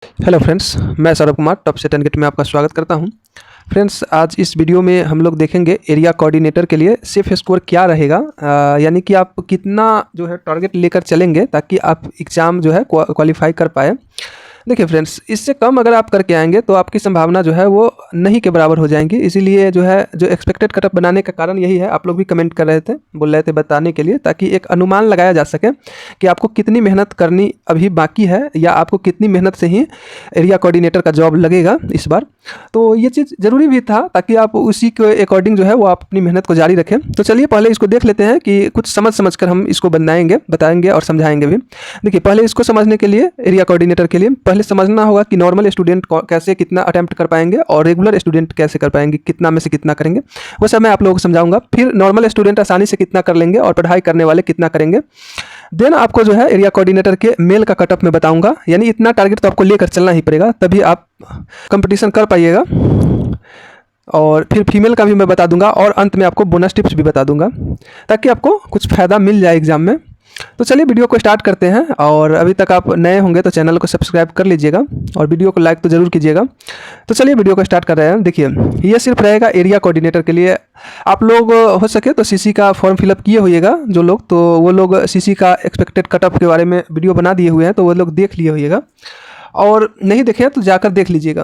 Hello friends, मैं Saurabh Kumar top से 10 gate में आपका स्वागत करता हूं। फ्रेंड्स, आज इस वीडियो में हम लोग देखेंगे एरिया कोऑर्डिनेटर के लिए सेफ स्कोर क्या रहेगा। यानी कि आप कितना जो है टारगेट लेकर चलेंगे ताकि आप एग्ज़ाम जो है क्वालिफाई कर पाए। देखिए फ्रेंड्स, इससे कम अगर आप करके आएंगे तो आपकी संभावना जो है वो नहीं के बराबर हो जाएंगी। इसीलिए जो है जो एक्सपेक्टेड कटअप बनाने का कारण यही है। आप लोग भी कमेंट कर रहे थे, बोल रहे थे बताने के लिए, ताकि एक अनुमान लगाया जा सके कि आपको कितनी मेहनत करनी अभी बाकी है या आपको कितनी मेहनत से ही एरिया कोऑर्डिनेटर का जॉब लगेगा इस बार। तो ये चीज़ ज़रूरी भी था ताकि आप उसी के अकॉर्डिंग जो है वो आप अपनी मेहनत को जारी रखें। तो चलिए पहले इसको देख लेते हैं कि कुछ समझ कर हम इसको बताएंगे और समझाएंगे भी। देखिए, पहले इसको समझने के लिए एरिया कोऑर्डिनेटर के लिए पहले समझना होगा कि नॉर्मल स्टूडेंट कैसे कितना अटेम्प्ट कर पाएंगे और रेगुलर स्टूडेंट कैसे कर पाएंगे, कितना में से कितना करेंगे, वो सब मैं आप लोगों को समझाऊंगा। फिर नॉर्मल स्टूडेंट आसानी से कितना कर लेंगे और पढ़ाई करने वाले कितना करेंगे। देन आपको जो है एरिया कोऑर्डिनेटर के मेल का कटअप में बताऊंगा। यानी इतना टारगेट तो आपको लेकर चलना ही पड़ेगा, तभी आप कंपटीशन कर पाइएगा। और फिर फीमेल का भी मैं बता दूंगा और अंत में आपको बोनस टिप्स भी बता दूंगा ताकि आपको कुछ फ़ायदा मिल जाए एग्ज़ाम में। तो चलिए वीडियो को स्टार्ट करते हैं। और अभी तक आप नए होंगे तो चैनल को सब्सक्राइब कर लीजिएगा और वीडियो को लाइक तो ज़रूर कीजिएगा। तो चलिए वीडियो को स्टार्ट कर रहे हैं। देखिए, ये सिर्फ रहेगा एरिया कोऑर्डिनेटर के लिए। आप लोग हो सके तो सीसी का फॉर्म फिलअप किए होइएगा जो लोग, तो वो लोग सीसी का एक्सपेक्टेड कटअप के बारे में वीडियो बना दिए हुए हैं, तो वो लोग देख लिए होइएगा। और नहीं देखे तो जाकर देख लीजिएगा,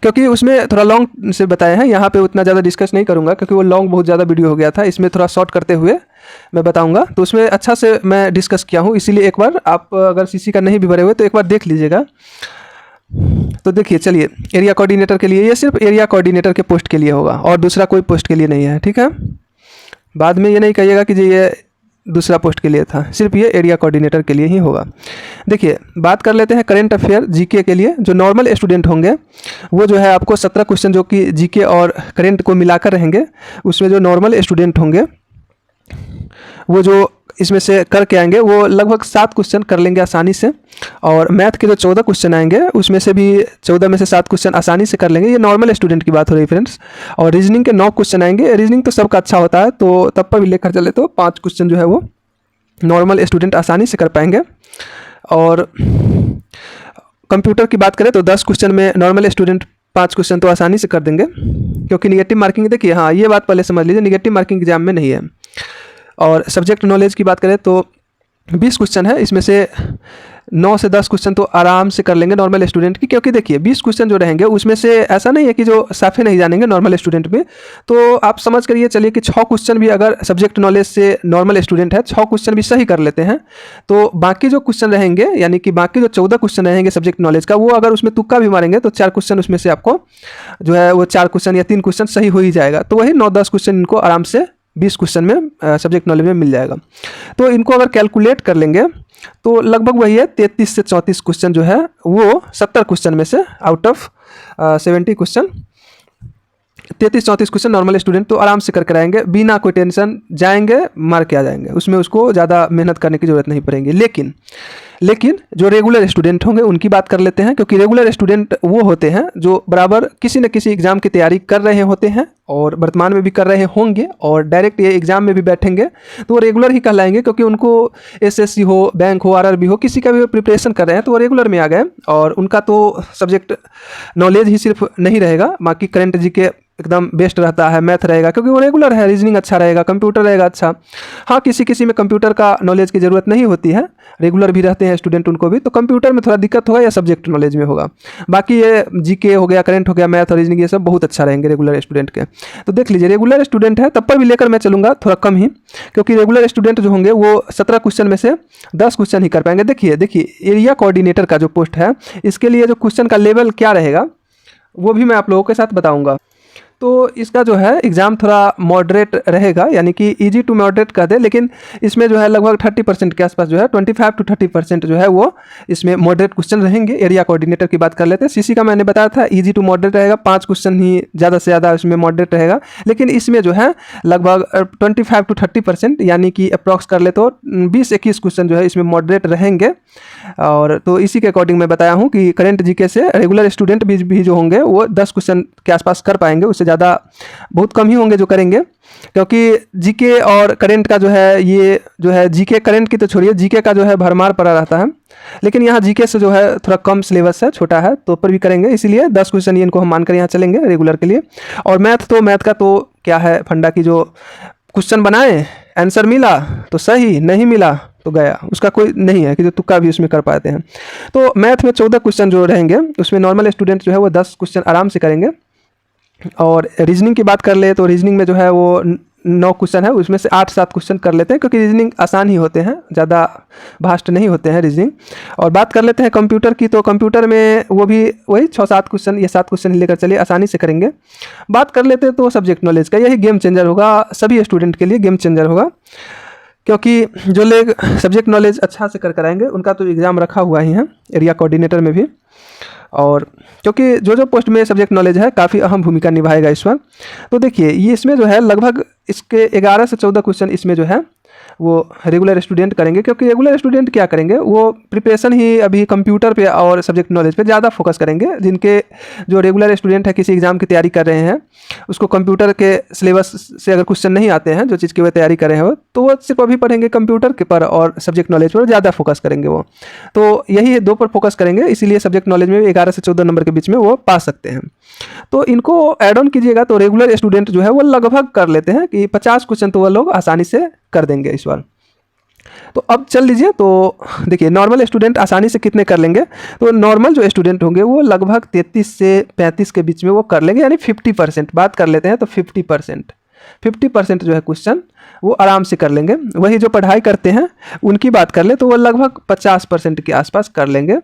क्योंकि उसमें थोड़ा लॉन्ग से बताए हैं। यहाँ पे उतना ज़्यादा डिस्कस नहीं करूँगा क्योंकि वो लॉन्ग बहुत ज़्यादा वीडियो हो गया था। इसमें थोड़ा शॉर्ट करते हुए मैं बताऊँगा, तो उसमें अच्छा से मैं डिस्कस किया हूँ। इसीलिए एक बार आप अगर सीसी का नहीं भी भरे हुए तो एक बार देख लीजिएगा। तो देखिए, चलिए एरिया कोऑर्डिनेटर के लिए ये सिर्फ एरिया कोऑर्डिनेटर के पोस्ट के लिए होगा और दूसरा कोई पोस्ट के लिए नहीं है, ठीक है। बाद में ये नहीं कहिएगा कि ये दूसरा पोस्ट के लिए था, सिर्फ ये एरिया कोऑर्डिनेटर के लिए ही होगा। देखिए, बात कर लेते हैं करेंट अफेयर जीके के लिए। जो नॉर्मल स्टूडेंट होंगे वो जो है आपको 17 क्वेश्चन जो कि जीके और करेंट को मिलाकर रहेंगे, उसमें जो नॉर्मल स्टूडेंट होंगे वो जो इसमें से करके आएंगे वो लगभग 7 क्वेश्चन कर लेंगे आसानी से। और मैथ के जो 14 क्वेश्चन आएंगे उसमें से भी 14 में से 7 क्वेश्चन आसानी से कर लेंगे। ये नॉर्मल स्टूडेंट की बात हो रही है फ्रेंड्स। और रीजनिंग के 9 क्वेश्चन आएंगे। रीजनिंग तो सबका अच्छा होता है, तो तब पर भी लेकर चले तो 5 क्वेश्चन जो है वो नॉर्मल स्टूडेंट आसानी से कर पाएंगे। और कंप्यूटर की बात करें तो 10 क्वेश्चन में नॉर्मल स्टूडेंट 5 क्वेश्चन तो आसानी से कर देंगे, क्योंकि निगेटिव मार्किंग, देखिए हाँ ये बात पहले समझ लीजिए, निगेटिव मार्किंग एग्जाम में नहीं है। और सब्जेक्ट नॉलेज की बात करें तो 20 क्वेश्चन है, इसमें से 9 से 10 क्वेश्चन तो आराम से कर लेंगे नॉर्मल स्टूडेंट की। क्योंकि देखिए 20 क्वेश्चन जो रहेंगे उसमें से ऐसा नहीं है कि जो साफे नहीं जानेंगे नॉर्मल स्टूडेंट में। तो आप समझ करिए चलिए कि 6 क्वेश्चन भी अगर सब्जेक्ट नॉलेज से नॉर्मल स्टूडेंट है 6 क्वेश्चन भी सही कर लेते हैं, तो बाकी जो क्वेश्चन रहेंगे यानी कि बाकी जो 14 क्वेश्चन रहेंगे सब्जेक्ट नॉलेज का, वो अगर उसमें तुक्का भी मारेंगे तो 4 क्वेश्चन उसमें से आपको जो है वो 4 क्वेश्चन या 3 क्वेश्चन सही हो ही जाएगा। तो वही 9-10 क्वेश्चन इनको आराम से 20 क्वेश्चन में सब्जेक्ट नॉलेज में मिल जाएगा। तो इनको अगर कैलकुलेट कर लेंगे तो लगभग वही है 33 से 34 क्वेश्चन जो है वो 70 क्वेश्चन में से out of 70 question 33-34 question normal student तो आराम से करके आएंगे, बिना कोई टेंशन, जाएंगे मार के आ जाएंगे। उसमें उसको ज़्यादा मेहनत करने की ज़रूरत नहीं पड़ेगी। लेकिन जो रेगुलर स्टूडेंट होंगे उनकी बात कर लेते हैं, क्योंकि रेगुलर स्टूडेंट वो होते हैं जो बराबर किसी न किसी एग्ज़ाम की तैयारी कर रहे होते हैं और वर्तमान में भी कर रहे होंगे और डायरेक्ट ये एग्ज़ाम में भी बैठेंगे तो वो रेगुलर ही कहलाएंगे, क्योंकि उनको एसएससी हो, बैंक हो, आरआरबी हो, किसी का भी प्रिपरेशन कर रहे हैं तो वो रेगुलर में आ गए। और उनका तो सब्जेक्ट नॉलेज ही सिर्फ नहीं रहेगा, बाकी करेंट जीके एकदम बेस्ट रहता है, मैथ रहेगा क्योंकि वो रेगुलर है, रीजनिंग अच्छा रहेगा, कंप्यूटर रहेगा अच्छा। हाँ, किसी किसी में कंप्यूटर का नॉलेज की ज़रूरत नहीं होती है, रेगुलर भी रहते हैं स्टूडेंट उनको भी, तो कंप्यूटर में थोड़ा दिक्कत होगा या सब्जेक्ट नॉलेज में होगा। बाकी ये जीके हो गया, करंट हो गया, मैथ और रीजनिंग, ये सब बहुत अच्छा रहेंगे रेगुलर स्टूडेंट के। तो देख लीजिए, रेगुलर स्टूडेंट है तब पर भी लेकर मैं चलूँगा थोड़ा कम ही, क्योंकि रेगुलर स्टूडेंट जो होंगे वो 17 क्वेश्चन में से 10 क्वेश्चन ही कर पाएंगे। देखिए एरिया कोऑर्डिनेटर का जो पोस्ट है इसके लिए जो क्वेश्चन का लेवल क्या रहेगा वो भी मैं आप लोगों के साथ बताऊँगा। तो इसका जो है एग्ज़ाम थोड़ा मॉडरेट रहेगा, यानी कि इजी टू मॉडरेट कह दे, लेकिन इसमें जो है लगभग 30% के आसपास जो है 25 to 30% जो है वो इसमें मॉडरेट क्वेश्चन रहेंगे। एरिया कोऑर्डिनेटर की बात कर लेते हैं। सीसी का मैंने बताया था इजी टू मॉडरेट रहेगा, 5 क्वेश्चन ही ज़्यादा से ज़्यादा इसमें मॉडरेट रहेगा, लेकिन इसमें जो है लगभग 25 to 30% यानी कि अप्रॉक्स कर ले तो 20-21 क्वेश्चन जो है इसमें मॉडरेट रहेंगे। और तो इसी के अकॉर्डिंग मैं बताया हूँ कि करेंट जीके से रेगुलर स्टूडेंट भी जो होंगे वो 10 क्वेश्चन के आसपास कर पाएंगे, उससे ज़्यादा बहुत कम ही होंगे जो करेंगे। क्योंकि जीके और करंट का जो है, ये जो है जीके करंट की तो छोड़िए, जीके का जो है भरमार पड़ा रहता है। लेकिन यहाँ जीके से जो है थोड़ा कम सिलेबस है, छोटा है, तो ऊपर भी करेंगे, इसीलिए 10 क्वेश्चन ये इनको हम मानकर यहाँ चलेंगे रेगुलर के लिए। और मैथ का तो क्या है, फंडा की जो क्वेश्चन बनाए, आंसर मिला तो सही, नहीं मिला तो गया, उसका कोई नहीं है कि जो तुक्का भी उसमें कर पाते हैं। तो मैथ में 14 क्वेश्चन जो रहेंगे उसमें नॉर्मल स्टूडेंट जो है वो 10 क्वेश्चन आराम से करेंगे। और रीजनिंग की बात कर ले तो रीजनिंग में जो है वो 9 क्वेश्चन है, उसमें से 8-7 क्वेश्चन कर लेते हैं, क्योंकि रीजनिंग आसान ही होते हैं, ज़्यादा भास्ट नहीं होते हैं रीजनिंग। और बात कर लेते हैं कंप्यूटर की, तो कंप्यूटर में वो भी वही 6-7 क्वेश्चन या 7 क्वेश्चन लेकर चलिए, आसानी से करेंगे। बात कर लेते हैं तो सब्जेक्ट नॉलेज का, यही गेम चेंजर होगा, सभी स्टूडेंट के लिए गेम चेंजर होगा, क्योंकि जो लोग सब्जेक्ट नॉलेज अच्छा से कर आएंगे उनका तो एग्ज़ाम रखा हुआ ही है एरिया कोऑर्डिनेटर में भी। और क्योंकि जो पोस्ट में सब्जेक्ट नॉलेज है काफ़ी अहम भूमिका निभाएगा इस बार। तो देखिए ये इसमें जो है लगभग इसके 11 से 14 क्वेश्चन इसमें जो है वो रेगुलर स्टूडेंट करेंगे, क्योंकि रेगुलर स्टूडेंट क्या करेंगे, वो प्रिपरेशन ही अभी कंप्यूटर पे और सब्जेक्ट नॉलेज पे ज़्यादा फोकस करेंगे। जिनके जो रेगुलर स्टूडेंट है किसी एग्ज़ाम की तैयारी कर रहे हैं, उसको कंप्यूटर के सिलेबस से अगर क्वेश्चन नहीं आते हैं, जो चीज़ की वो तैयारी कर रहे हैं, तो वो सिर्फ अभी पढ़ेंगे कंप्यूटर के पर और सब्जेक्ट नॉलेज पर ज़्यादा फोकस करेंगे वो। तो यही 2 पर फोकस करेंगे, इसीलिए सब्जेक्ट नॉलेज में 11 से 14 नंबर के बीच में वो पा सकते हैं। तो इनको ऐड ऑन कीजिएगा तो रेगुलर स्टूडेंट जो है वो लगभग कर लेते हैं कि 50 क्वेश्चन तो वो लोग आसानी से कर देंगे इस बार। तो अब चल लीजिए, तो देखिए नॉर्मल स्टूडेंट आसानी से कितने कर लेंगे, तो नॉर्मल जो स्टूडेंट होंगे वो लगभग 33 से 35 के बीच में वो कर लेंगे, यानी 50%। बात कर लेते हैं तो 50% जो है क्वेश्चन वो आराम से कर लेंगे। वही जो पढ़ाई करते हैं उनकी बात कर ले तो वो लगभग 50% के आसपास कर लेंगे।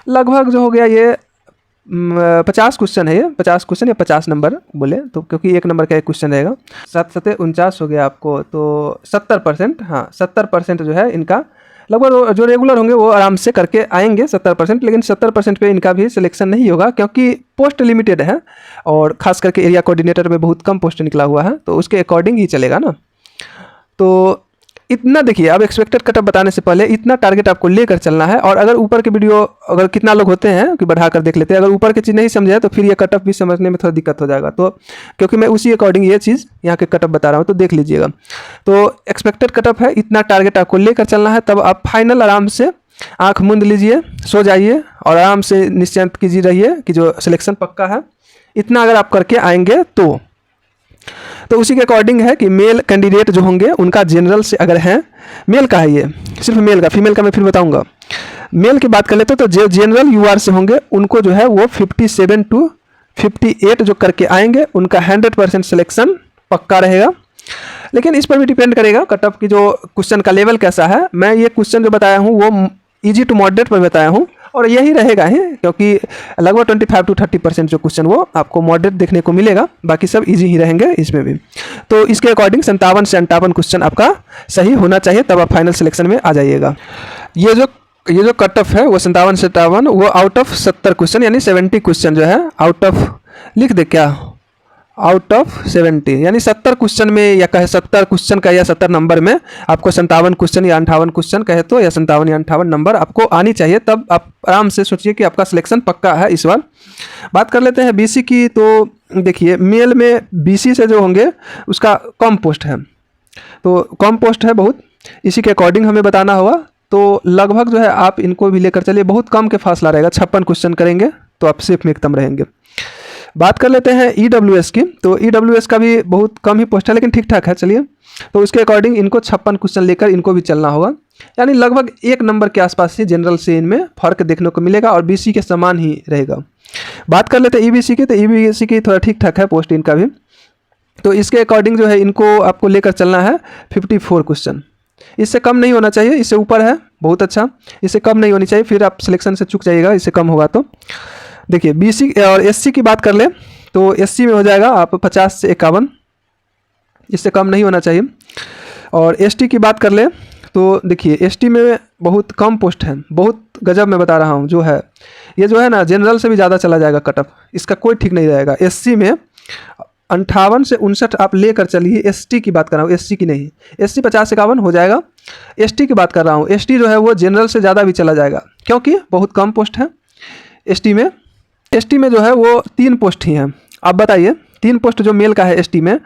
लगभग जो हो गया ये 50 क्वेश्चन है, ये 50 क्वेश्चन या 50 नंबर बोले तो, क्योंकि 1 नंबर का एक क्वेश्चन रहेगा। 7 49 हो गया आपको, तो 70%, हाँ 70% जो है इनका लगभग जो रेगुलर होंगे वो आराम से करके आएंगे 70%। लेकिन 70% पे इनका भी सिलेक्शन नहीं होगा, क्योंकि पोस्ट लिमिटेड है और ख़ास करके एरिया कोऑर्डिनेटर में बहुत कम पोस्ट निकला हुआ है, तो उसके अकॉर्डिंग ही चलेगा ना। तो इतना देखिए, अब एक्सपेक्टेड कटअप बताने से पहले इतना टारगेट आपको लेकर चलना है। और अगर ऊपर के वीडियो अगर कितना लोग होते हैं कि बढ़ाकर देख लेते हैं, अगर ऊपर की चीज़ नहीं समझे तो फिर ये कटअप भी समझने में थोड़ा दिक्कत हो जाएगा। तो क्योंकि मैं उसी अकॉर्डिंग ये चीज़ यहाँ के कटअप बता रहा हूँ, तो देख लीजिएगा। तो एक्सपेक्टेड कटअप है, इतना टारगेट आपको लेकर चलना है, तब आप फाइनल आराम से आँख मूंद लीजिए, सो जाइए और आराम से निश्चिंत कीजिए रहिए कि जो सिलेक्शन पक्का है। इतना अगर आप करके आएंगे तो उसी के अकॉर्डिंग है कि मेल कैंडिडेट जो होंगे उनका जनरल से अगर हैं, मेल का है ये, सिर्फ मेल का, फीमेल का मैं फिर बताऊंगा। मेल की बात कर लेते तो जो जनरल यूआर से होंगे उनको जो है वो 57 to 58 जो करके आएंगे, उनका 100% सिलेक्शन पक्का रहेगा। लेकिन इस पर भी डिपेंड करेगा कटअप की जो क्वेश्चन का लेवल कैसा है। मैं ये क्वेश्चन जो बताया हूँ वो ईजी टू मॉडरेट पर बताया हूँ और यही रहेगा ही, क्योंकि लगभग 25 to 30% जो क्वेश्चन वो आपको मॉडरेट देखने को मिलेगा, बाकी सब इजी ही रहेंगे इसमें भी। तो इसके अकॉर्डिंग 57 से 58 क्वेश्चन आपका सही होना चाहिए, तब आप फाइनल सिलेक्शन में आ जाइएगा। ये जो कट ऑफ है वो 57 से 58, वो आउट ऑफ 70 क्वेश्चन, यानी 70 क्वेश्चन जो है आउट ऑफ, लिख दे क्या, आउट ऑफ 70, यानी 70 क्वेश्चन में या कहे 70 क्वेश्चन का या 70 नंबर में आपको 57 क्वेश्चन या 58 क्वेश्चन कहे तो या 57 या 58 नंबर आपको आनी चाहिए, तब आप आराम से सोचिए कि आपका सिलेक्शन पक्का है इस बार। बात कर लेते हैं बीसी की, तो देखिए मेल में बीसी से जो होंगे उसका कम पोस्ट है, तो कम पोस्ट है बहुत, इसी के अकॉर्डिंग हमें बताना होगा। तो लगभग जो है आप इनको भी लेकर चलिए, बहुत कम के फासला रहेगा, 56 क्वेश्चन करेंगे तो आप सेफ में एकदम रहेंगे। बात कर लेते हैं ईडब्ल्यूएस की, तो ईडब्ल्यूएस का भी बहुत कम ही पोस्ट है लेकिन ठीक ठाक है, चलिए। तो उसके अकॉर्डिंग इनको 56 क्वेश्चन लेकर इनको भी चलना होगा, यानी लगभग 1 नंबर के आसपास ही जनरल से इनमें फ़र्क देखने को मिलेगा और बीसी के समान ही रहेगा। बात कर लेते हैं ईबीसी की, तो ईबीसी की थोड़ा ठीक ठाक है पोस्ट इनका भी, तो इसके अकॉर्डिंग जो है इनको आपको लेकर चलना है 54 क्वेश्चन, इससे कम नहीं होना चाहिए, इससे ऊपर है बहुत अच्छा, इससे कम नहीं होनी चाहिए, फिर आप सिलेक्शन से चूक जाइएगा इससे कम होगा तो। देखिए बीसी और एससी की बात कर ले तो एससी में हो जाएगा आप 50 से 51, इससे कम नहीं होना चाहिए। और एसटी की बात कर ले तो देखिए एसटी में बहुत कम पोस्ट है, बहुत गजब मैं बता रहा हूँ जो है, ये जो है ना जनरल से भी ज़्यादा चला जाएगा कटअप, इसका कोई ठीक नहीं रहेगा। एससी में 58 से 59 आप लेकर चलिए, एसटी की बात कर रहा हूँ, एससी की नहीं, एससी 50 से 51 हो जाएगा। एसटी की बात कर रहा हूँ, एसटी जो है वो जनरल से ज़्यादा भी चला जाएगा, क्योंकि बहुत कम पोस्ट है एसटी में। एसटी में जो है वो 3 पोस्ट ही हैं, आप बताइए 3 पोस्ट जो मेल का है एसटी में,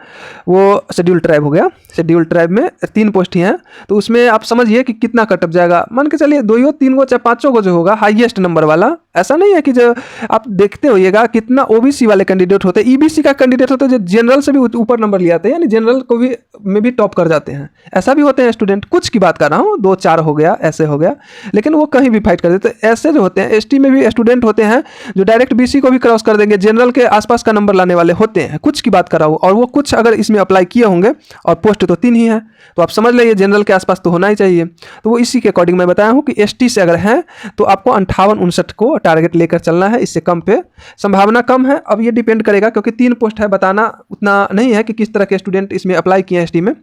वो शेड्यूल ट्राइब हो गया। शेड्यूल ट्राइब में 3 पोस्ट ही हैं, तो उसमें आप समझिए कि कितना कटअप जाएगा। मान के चलिए 2 3 गो चाहे 5 गो जो होगा हाईएस्ट नंबर वाला। ऐसा नहीं है कि जो आप देखते होइएगा कितना ओबीसी वाले कैंडिडेट होते हैं, ईबीसी का कैंडिडेट होते हैं जो जनरल से भी ऊपर नंबर ले आते हैं, यानी जनरल को भी में भी टॉप कर जाते हैं। ऐसा भी होते हैं स्टूडेंट, कुछ की बात कर रहा हूँ, 2 4 हो गया, ऐसे हो गया, लेकिन वो कहीं भी फाइट कर देते हैं। ऐसे जो होते हैं एसटी में भी स्टूडेंट होते हैं जो डायरेक्ट बीसी को भी क्रॉस कर देंगे, जनरल के आसपास का नंबर लाने वाले होते हैं। कुछ की बात कर रहा हूँ, और वो कुछ अगर इसमें अप्लाई किए होंगे, और पोस्ट तो 3 ही है, तो आप समझ लीजिए जनरल के आसपास तो होना ही चाहिए। तो वो इसी के अकॉर्डिंग मैं बताया हूँ कि एसटी से अगर हैं तो आपको 58-59 को टारगेट लेकर चलना है, इससे कम पे संभावना कम है। अब ये डिपेंड करेगा, क्योंकि 3 पोस्ट है, बताना उतना नहीं है कि किस तरह के स्टूडेंट इसमें अप्लाई किए हैं एसटी में।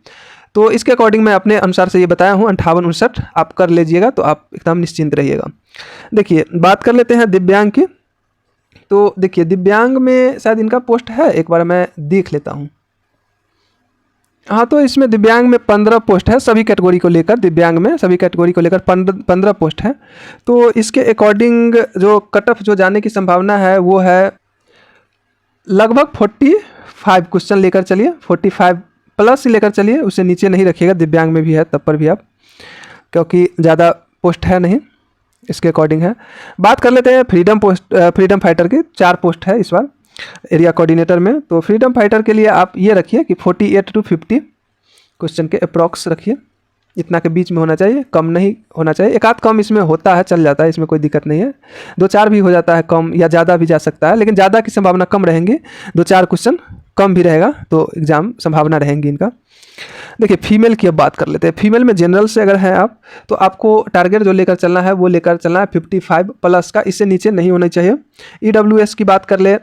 तो इसके अकॉर्डिंग मैं अपने अनुसार से ये बताया हूँ, 58-59 आप कर लीजिएगा तो आप एकदम निश्चिंत रहिएगा। देखिए बात कर लेते हैं दिव्यांग की। तो देखिए दिव्यांग में शायद इनका पोस्ट है, एक बार मैं देख लेता हूँ। हाँ, तो इसमें दिव्यांग में 15 पोस्ट है, सभी कैटेगरी को लेकर। दिव्यांग में सभी कैटेगरी को लेकर 15 पोस्ट है। तो इसके अकॉर्डिंग जो कट ऑफ जो जाने की संभावना है वो है लगभग 45 क्वेश्चन लेकर चलिए, 45 प्लस ही लेकर चलिए, उससे नीचे नहीं रखिएगा। दिव्यांग में भी है तब पर भी आप, क्योंकि ज़्यादा पोस्ट है नहीं, इसके अकॉर्डिंग है। बात कर लेते हैं फ्रीडम फाइटर की। 4 पोस्ट है इस बार एरिया कोऑर्डिनेटर में। तो फ्रीडम फाइटर के लिए आप ये रखिए कि 48 to 50 क्वेश्चन के अप्रॉक्स रखिए, इतना के बीच में होना चाहिए, कम नहीं होना चाहिए। एक आध कम इसमें होता है, चल जाता है, इसमें कोई दिक्कत नहीं है। 2-4 भी हो जाता है कम, या ज़्यादा भी जा सकता है, लेकिन ज़्यादा की संभावना कम रहेंगी। 2-4 क्वेश्चन कम भी रहेगा तो एग्ज़ाम संभावना रहेंगी इनका। देखिए फीमेल की अब बात कर लेते हैं। फीमेल में जनरल से अगर हैं आप, तो आपको टारगेट जो लेकर चलना है वो लेकर चलना है 55 प्लस का, इससे नीचे नहीं होना चाहिए। ईडब्ल्यूएस की बात कर ले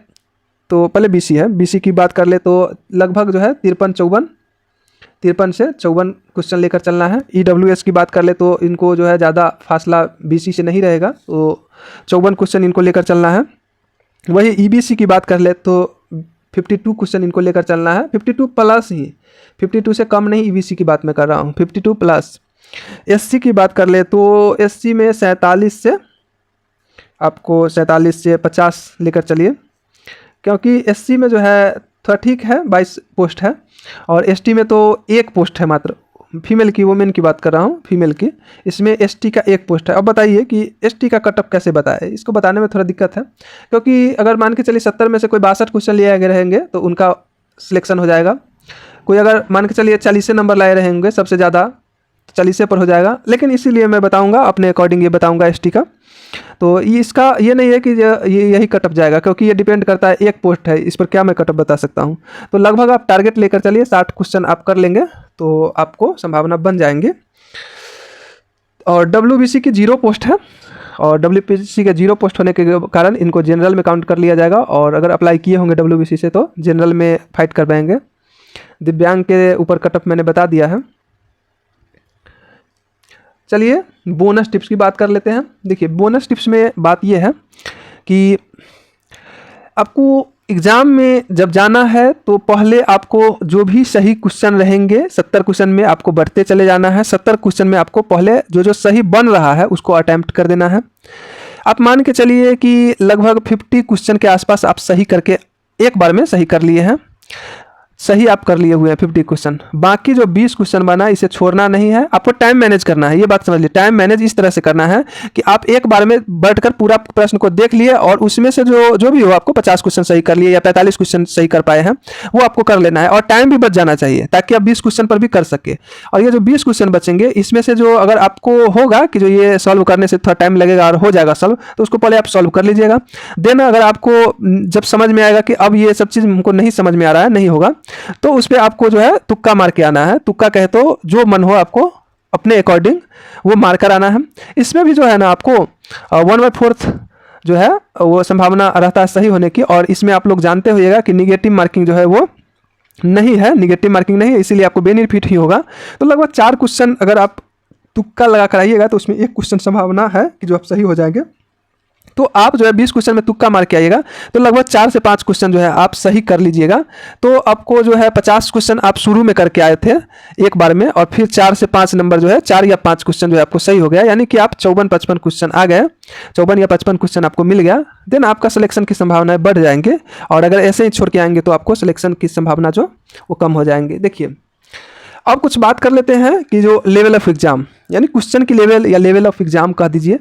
तो पहले बीसी है, बीसी की बात कर ले तो लगभग जो है 53 से 54 क्वेश्चन लेकर चलना है। ईडब्ल्यूएस की बात कर ले तो इनको जो है ज़्यादा फासला बीसी से नहीं रहेगा, तो 54 क्वेश्चन इनको लेकर चलना है। वही ईबीसी की बात कर ले तो 52 क्वेश्चन इनको लेकर चलना है, 52 प्लस ही, 52 से कम नहीं। ईबीसी की बात मैं कर रहा हूँ, 52 प्लस। एससी की बात कर ले तो एससी में 47 से आपको 47 से 50 लेकर चलिए, क्योंकि एससी में जो है थोड़ा ठीक है, 22 पोस्ट है, और एसटी में तो 1 पोस्ट है मात्र। फीमेल की, वोमेन की बात कर रहा हूँ, फीमेल की। इसमें एसटी का 1 पोस्ट है। अब बताइए कि एसटी का कटअप कैसे बताए, इसको बताने में थोड़ा दिक्कत है, क्योंकि अगर मान के चलिए 70 में से कोई 62 क्वेश्चन लिए आए रहेंगे तो उनका सिलेक्शन हो जाएगा। कोई अगर मान के चलिए 40 नंबर लाए रहेंगे सबसे ज़्यादा, 40 पर हो जाएगा। लेकिन इसीलिए मैं बताऊँगा अपने अकॉर्डिंग, ये बताऊँगा एसटी का। तो इसका ये नहीं है कि ये यही कटअप जाएगा, क्योंकि ये डिपेंड करता है, 1 पोस्ट है, इस पर क्या मैं कटअप बता सकता हूँ। तो लगभग आप टारगेट लेकर चलिए, 60 क्वेश्चन आप कर लेंगे तो आपको संभावना बन जाएंगे। और डब्ल्यूबीसी की 0 पोस्ट है, और डब्ल्यूबीसी के 0 पोस्ट होने के कारण इनको जनरल में काउंट कर लिया जाएगा, और अगर अप्लाई किए होंगे डब्ल्यूबीसी से तो जनरल में फाइट कर पाएंगे। दिव्यांग के ऊपर कटअप मैंने बता दिया है। चलिए बोनस टिप्स की बात कर लेते हैं। देखिए बोनस टिप्स में बात यह है कि आपको एग्ज़ाम में जब जाना है तो पहले आपको जो भी सही क्वेश्चन रहेंगे, 70 क्वेश्चन में आपको बढ़ते चले जाना है। 70 क्वेश्चन में आपको पहले जो सही बन रहा है उसको अटैम्प्ट कर देना है। आप मान के चलिए कि लगभग 50 क्वेश्चन के आसपास आप सही करके एक बार में सही कर लिए हैं, सही आप कर लिए हुए हैं 50 क्वेश्चन। बाकी जो 20 क्वेश्चन बना इसे छोड़ना नहीं है, आपको टाइम मैनेज करना है। ये बात समझ लीजिए, टाइम मैनेज इस तरह से करना है कि आप एक बार में बैठकर पूरा प्रश्न को देख लिए, और उसमें से जो भी हो आपको 50 क्वेश्चन सही कर लिए या 45 क्वेश्चन सही कर पाए हैं वो आपको कर लेना है, और टाइम भी बच जाना चाहिए ताकि आप 20 क्वेश्चन पर भी कर सके। और ये जो 20 क्वेश्चन बचेंगे इसमें से जो अगर आपको होगा कि जो ये सॉल्व करने से थोड़ा टाइम लगेगा और हो जाएगा सॉल्व, तो उसको पहले आप सॉल्व कर लीजिएगा। देन अगर आपको जब समझ में आएगा कि अब ये सब चीज़ हमको नहीं समझ में आ रहा है, नहीं होगा, तो उस पर आपको जो है तुक्का मार के आना है। तुक्का कहे तो जो मन हो आपको अपने अकॉर्डिंग वो मार कर आना है। इसमें भी जो है ना आपको 1/4 जो है वो संभावना रहता है सही होने की, और इसमें आप लोग जानते होइएगा कि निगेटिव मार्किंग जो है वो नहीं है, निगेटिव मार्किंग नहीं है, इसीलिए आपको बेनिफिट ही होगा। तो लगभग 4 क्वेश्चन अगर आप तुक्का लगा कर आइएगा तो उसमें 1 क्वेश्चन संभावना है कि जो आप सही हो जाएंगे। तो आप जो है 20 क्वेश्चन में तुक्का मार के आइएगा तो लगभग 4 से 5 क्वेश्चन जो है आप सही कर लीजिएगा। तो आपको जो है 50 क्वेश्चन आप शुरू में करके आए थे एक बार में, और फिर 4 से 5 नंबर जो है 4 या 5 क्वेश्चन जो है आपको सही हो गया, यानी कि आप 54-55 क्वेश्चन आ गए, 54 या 55 क्वेश्चन आपको मिल गया। देन आपका सिलेक्शन की संभावनाएं बढ़ जाएंगे, और अगर ऐसे ही छोड़ के आएंगे तो आपको सिलेक्शन की संभावना जो वो कम हो जाएंगे। देखिए अब कुछ बात कर लेते हैं कि जो लेवल ऑफ एग्जाम, यानी क्वेश्चन की लेवल या लेवल ऑफ एग्जाम कह दीजिए,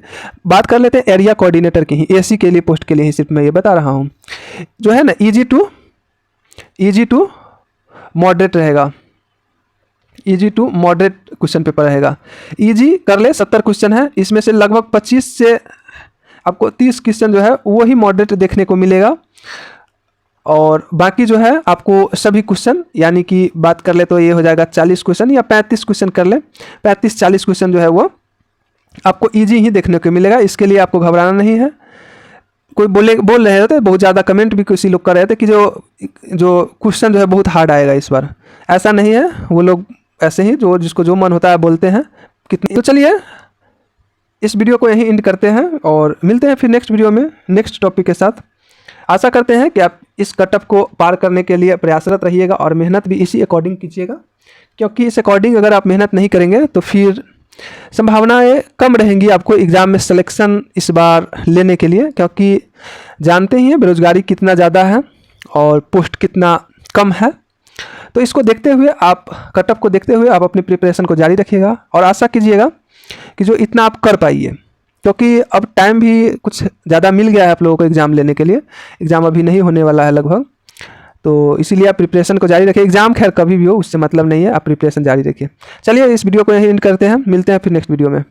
बात कर लेते हैं एरिया कोऑर्डिनेटर की ही, एसी के लिए पोस्ट के लिए ही सिर्फ मैं ये बता रहा हूँ। जो है ना इजी टू मॉडरेट रहेगा, easy to moderate question paper रहेगा। इजी कर ले 70 क्वेश्चन है, इसमें से लगभग 25 से आपको 30 क्वेश्चन जो है वही मॉडरेट देखने को मिलेगा, और बाकी जो है आपको सभी क्वेश्चन, यानी कि बात कर ले तो ये हो जाएगा 40 क्वेश्चन या 35 क्वेश्चन कर ले, 35-40 क्वेश्चन जो है वो आपको इजी ही देखने को मिलेगा। इसके लिए आपको घबराना नहीं है। कोई बोल रहे थे, बहुत ज़्यादा कमेंट भी किसी लोग कर रहे थे कि जो क्वेश्चन जो है बहुत हार्ड आएगा इस बार। ऐसा नहीं है, वो लोग ऐसे ही जिसको जो मन होता है बोलते हैं कितनी। तो चलिए इस वीडियो को यहीं एंड करते हैं और मिलते हैं फिर नेक्स्ट वीडियो में नेक्स्ट टॉपिक के साथ। आशा करते हैं कि आप इस कटअप को पार करने के लिए प्रयासरत रहिएगा और मेहनत भी इसी अकॉर्डिंग कीजिएगा, क्योंकि इस अकॉर्डिंग अगर आप मेहनत नहीं करेंगे तो फिर संभावनाएं कम रहेंगी आपको एग्ज़ाम में सिलेक्शन इस बार लेने के लिए, क्योंकि जानते ही हैं बेरोजगारी कितना ज़्यादा है और पोस्ट कितना कम है। तो इसको देखते हुए आप कटअप को देखते हुए आप अपनी प्रिपरेशन को जारी रखिएगा और आशा कीजिएगा कि जो इतना आप कर पाइए, क्योंकि अब टाइम भी कुछ ज़्यादा मिल गया है आप लोगों को एग्ज़ाम लेने के लिए। एग्ज़ाम अभी नहीं होने वाला है लगभग, तो इसीलिए आप प्रिपरेशन को जारी रखिए। एग्ज़ाम खैर कभी भी हो उससे मतलब नहीं है, आप प्रिपरेशन जारी रखिए। चलिए इस वीडियो को यहीं एंड करते हैं, मिलते हैं फिर नेक्स्ट वीडियो में।